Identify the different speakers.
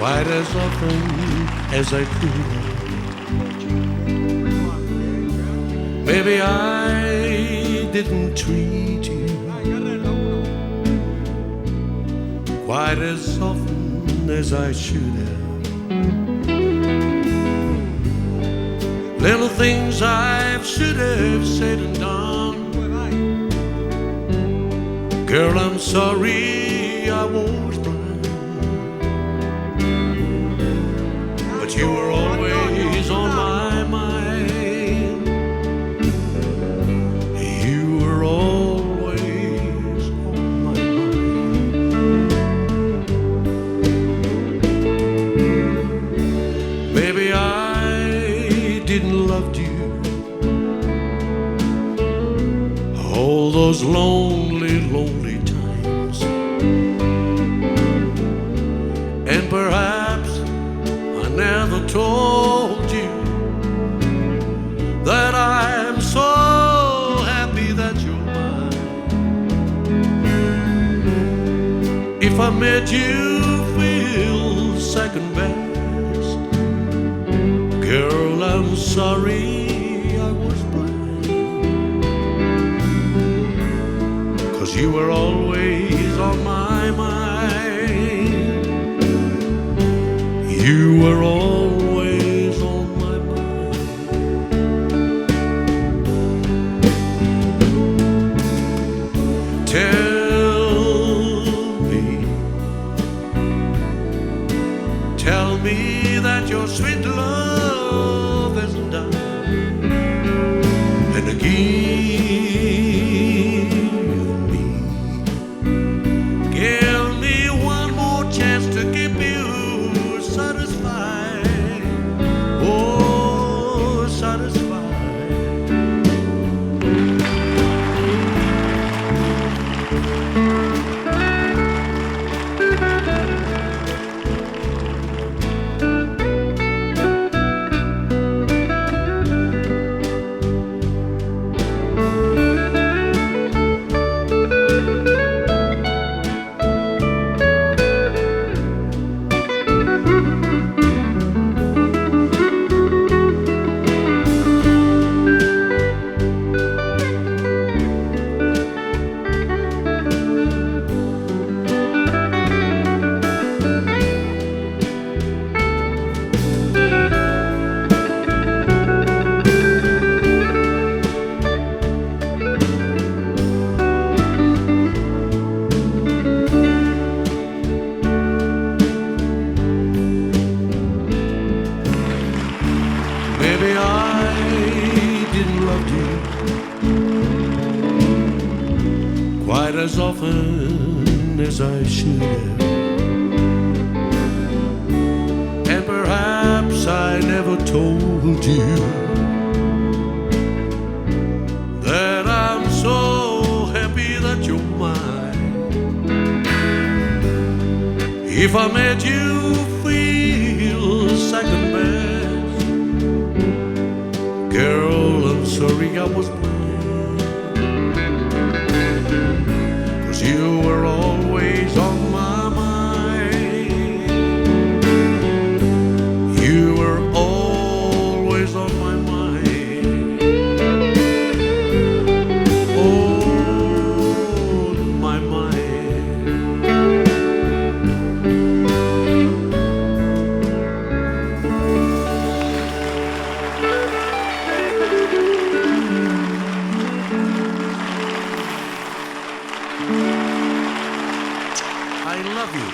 Speaker 1: quite as often as I could. Maybe I didn't treat you quite as often as I should have. Little things I should have said and done. Girl, I'm sorry I was blind, but you were always on my mind. You were always on my mind. Maybe I didn't love you all those lonely, lonely times, and perhaps I never told you that I'm so happy that you're mine. If I made you feel second best, girl, I'm sorry I was blind, 'cause you were always on my mind. You were always on my mind. Tell me that your sweet love isn't done, and give me one more chance to keep you satisfied. Oh, satisfied. Maybe I didn't love you quite as often as I should have, and perhaps I never told you that I'm so happy that you're mine. If I made you feel second best, girl, I'm sorry I was blind, 'cause you were always on my mind. You were always on my mind. Oh, my mind. I love you.